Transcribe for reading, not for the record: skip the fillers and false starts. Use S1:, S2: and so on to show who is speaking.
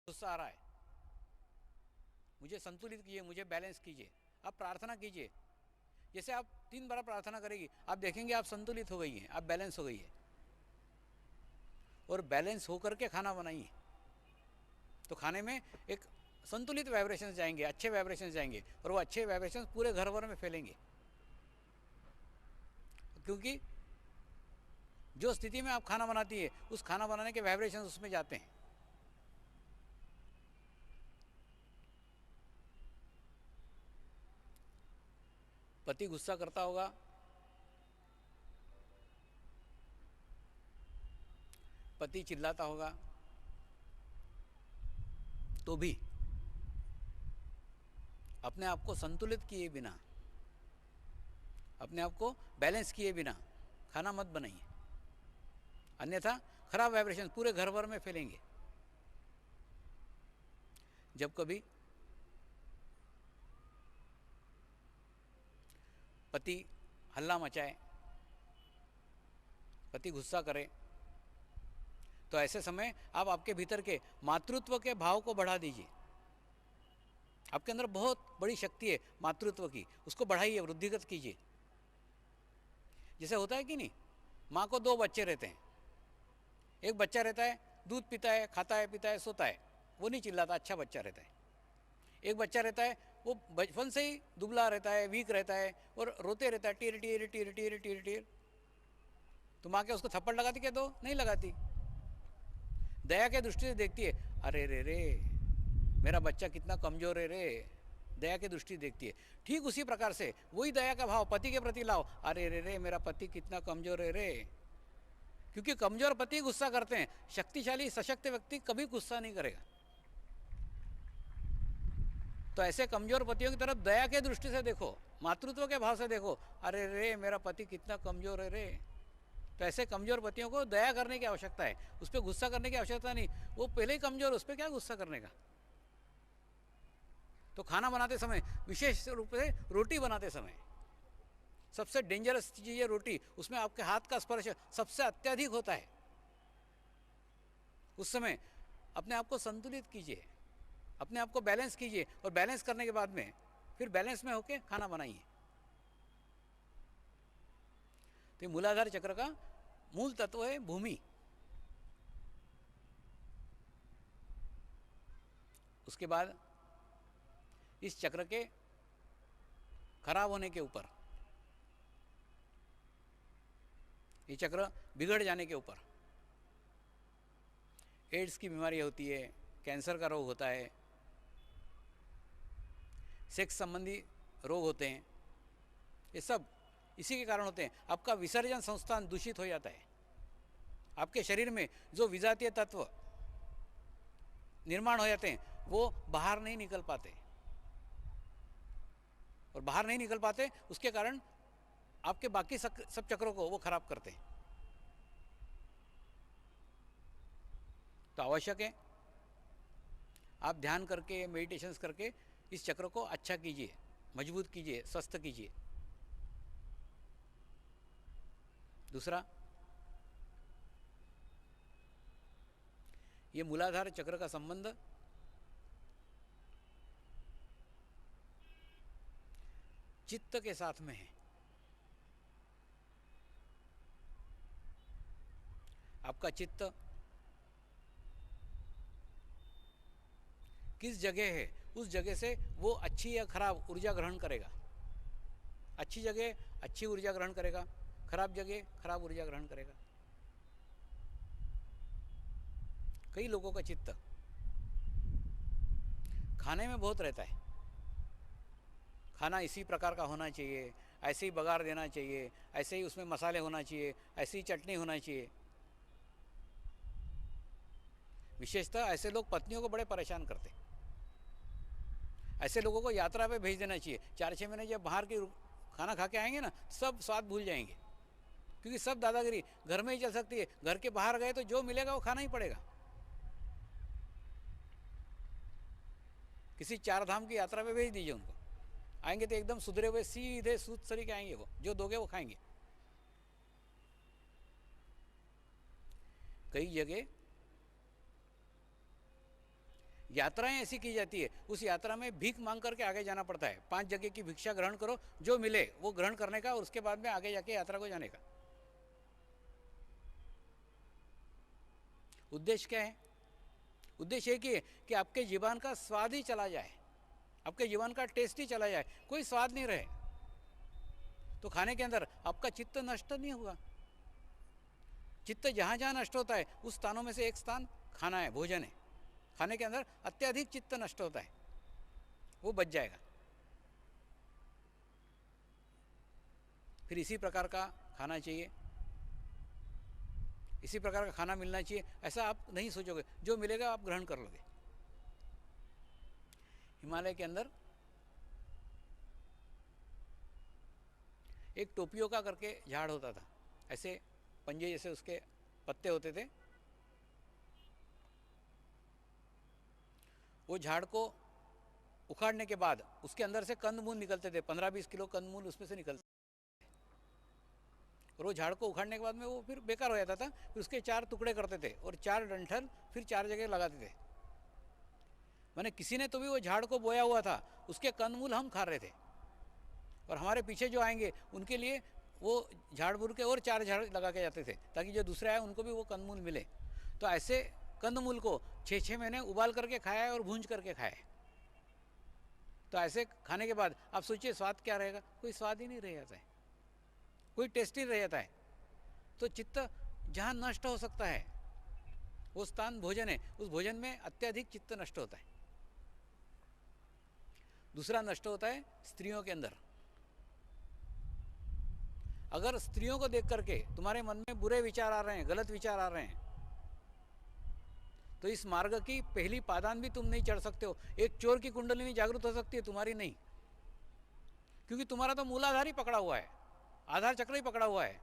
S1: गुस्सा आ रहा है, मुझे संतुलित कीजिए, मुझे बैलेंस कीजिए। आप प्रार्थना कीजिए, जैसे आप 3 बार प्रार्थना करेगी, आप देखेंगे आप संतुलित हो गई हैं, आप बैलेंस हो गई है। और बैलेंस होकर के खाना बनाइए, तो खाने में एक संतुलित वाइब्रेशंस जाएंगे, अच्छे वाइब्रेशंस जाएंगे, और वो अच्छे वाइब्रेशंस पूरे घर भर में फैलेंगे। क्योंकि जो स्थिति में आप खाना बनाती है, उस खाना बनाने के वाइब्रेशंस उसमें जाते हैं। पति गुस्सा करता होगा, पति चिल्लाता होगा, तो भी अपने आप को संतुलित किए बिना, अपने आप को बैलेंस किए बिना खाना मत बनाइए, अन्यथा खराब वाइब्रेशन पूरे घर भर में फैलेंगे। जब कभी पति हल्ला मचाए, पति गुस्सा करे, तो ऐसे समय आप आपके भीतर के मातृत्व के भाव को बढ़ा दीजिए। आपके अंदर बहुत बड़ी शक्ति है मातृत्व की, उसको बढ़ाइए, वृद्धिगत कीजिए। जैसे होता है कि नहीं, माँ को 2 बच्चे रहते हैं, एक बच्चा रहता है दूध पीता है, खाता है, पीता है, सोता है, वो नहीं चिल्लाता, अच्छा बच्चा रहता है। एक बच्चा रहता है, वो बचपन से ही दुबला रहता है, वीक रहता है, और रोते रहता है, टीर टीर टीर टीर टीर टीर। तो माँ क्या उसको थप्पड़ लगाती क्या? दो नहीं लगाती, दया के दृष्टि से देखती है, अरे रे रे मेरा बच्चा कितना कमजोर है रे, दया की दृष्टि देखती है। ठीक उसी प्रकार से वही दया का भाव पति के प्रति लाओ, अरे रे रे मेरा पति कितना कमजोर है रे। क्योंकि कमजोर पति गुस्सा करते हैं, शक्तिशाली सशक्त व्यक्ति कभी गुस्सा नहीं करेगा। तो ऐसे कमजोर पतियों की तरफ दया के दृष्टि से देखो, मातृत्व के भाव से देखो, अरे रे मेरा पति कितना कमजोर है रे। तो ऐसे कमजोर पतियों को दया करने की आवश्यकता है, उस पर गुस्सा करने की आवश्यकता नहीं। वो पहले ही कमजोर, उस पर क्या गुस्सा करने का। तो खाना बनाते समय, विशेष रूप से रोटी बनाते समय, सबसे डेंजरस चीज़ है रोटी, उसमें आपके हाथ का स्पर्श सबसे अत्यधिक होता है। उस समय अपने आप को संतुलित कीजिए, अपने आप को बैलेंस कीजिए, और बैलेंस करने के बाद में फिर बैलेंस में होके खाना बनाइए। तो मूलाधार चक्र का मूल तत्व है भूमि। उसके बाद इस चक्र के खराब होने के ऊपर, ये चक्र बिगड़ जाने के ऊपर एड्स की बीमारी होती है, कैंसर का रोग होता है, सेक्स संबंधी रोग होते हैं। ये सब इसी के कारण होते हैं। आपका विसर्जन संस्थान दूषित हो जाता है, आपके शरीर में जो विजातीय तत्व निर्माण हो जाते हैं वो बाहर नहीं निकल पाते, और बाहर नहीं निकल पाते उसके कारण आपके बाकी सब चक्रों को वो खराब करते हैं। तो आवश्यक है आप ध्यान करके, मेडिटेशंस करके इस चक्र को अच्छा कीजिए, मजबूत कीजिए, स्वस्थ कीजिए। दूसरा, ये मूलाधार चक्र का संबंध चित्त के साथ में है। आपका चित्त किस जगह है, उस जगह से वो अच्छी या खराब ऊर्जा ग्रहण करेगा। अच्छी जगह अच्छी ऊर्जा ग्रहण करेगा, खराब जगह खराब ऊर्जा ग्रहण करेगा। कई लोगों का चित्त खाने में बहुत रहता है, खाना इसी प्रकार का होना चाहिए, ऐसे ही बघार देना चाहिए, ऐसे ही उसमें मसाले होना चाहिए, ऐसी ही चटनी होना चाहिए। विशेषतः ऐसे लोग पत्नियों को बड़े परेशान करते। ऐसे लोगों को यात्रा पे भेज देना चाहिए। 4-6 महीने जब बाहर की खाना खा के आएंगे ना, सब स्वाद भूल जाएंगे, क्योंकि सब दादागिरी घर में ही चल सकती है। घर के बाहर गए तो जो मिलेगा वो खाना ही पड़ेगा। किसी 4 धाम की यात्रा पे भेज दीजिए उनको, आएंगे तो एकदम सुधरे हुए सीधे सूद सरी के आएंगे, वो जो दोगे वो खाएंगे। कई जगह यात्राएं ऐसी की जाती है, उस यात्रा में भीख मांग करके आगे जाना पड़ता है। 5 जगह की भिक्षा ग्रहण करो, जो मिले वो ग्रहण करने का और उसके बाद में आगे जाके यात्रा को जाने का। उद्देश्य क्या है? उद्देश्य एक ही है कि आपके जीवन का स्वाद ही चला जाए, आपके जीवन का टेस्ट ही चला जाए, कोई स्वाद नहीं रहे। तो खाने के अंदर आपका चित्त नष्ट नहीं हुआ। चित्त जहाँ जहाँ नष्ट होता है उस स्थानों में से एक स्थान खाना है, भोजन है। खाने के अंदर अत्यधिक चित्त नष्ट होता है, वो बच जाएगा। फिर इसी प्रकार का खाना चाहिए, इसी प्रकार का खाना मिलना चाहिए, ऐसा आप नहीं सोचोगे। जो मिलेगा आप ग्रहण कर लोगे। हिमालय के अंदर एक टोपियों का करके झाड़ होता था, ऐसे पंजे जैसे उसके पत्ते होते थे। वो झाड़ को उखाड़ने के बाद उसके अंदर से कंदमूल निकलते थे, 15-20 किलो कंदमूल उसमें से निकलते। और वो झाड़ को उखाड़ने के बाद में वो फिर बेकार हो जाता था। फिर उसके 4 टुकड़े करते थे और 4 डंठल फिर 4 जगह लगाते थे। मैंने किसी ने तो भी वो झाड़ को बोया हुआ था, उसके कंदमूल हम खा रहे थे और हमारे पीछे जो आएंगे उनके लिए वो झाड़ बुर के और 4 झाड़ लगा के जाते थे, ताकि जो दूसरे आए उनको भी वो कंदमूल मिले। तो ऐसे कंदमूल को 6-6 महीने उबाल करके खाया है और भूंज करके खाया है। तो ऐसे खाने के बाद आप सोचिए स्वाद क्या रहेगा? कोई स्वाद ही नहीं रह जाता है, कोई टेस्ट ही रह जाता है। तो चित्त जहाँ नष्ट हो सकता है वो स्थान भोजन है, उस भोजन में अत्यधिक चित्त नष्ट होता है। दूसरा नष्ट होता है स्त्रियों के अंदर। अगर स्त्रियों को देख करके तुम्हारे मन में बुरे विचार आ रहे हैं, गलत विचार आ रहे हैं, तो इस मार्ग की पहली पादान भी तुम नहीं चढ़ सकते हो। एक चोर की कुंडलिनी जागृत हो सकती है, तुम्हारी नहीं, क्योंकि तुम्हारा तो मूलाधार ही पकड़ा हुआ है, आधार चक्र ही पकड़ा हुआ है।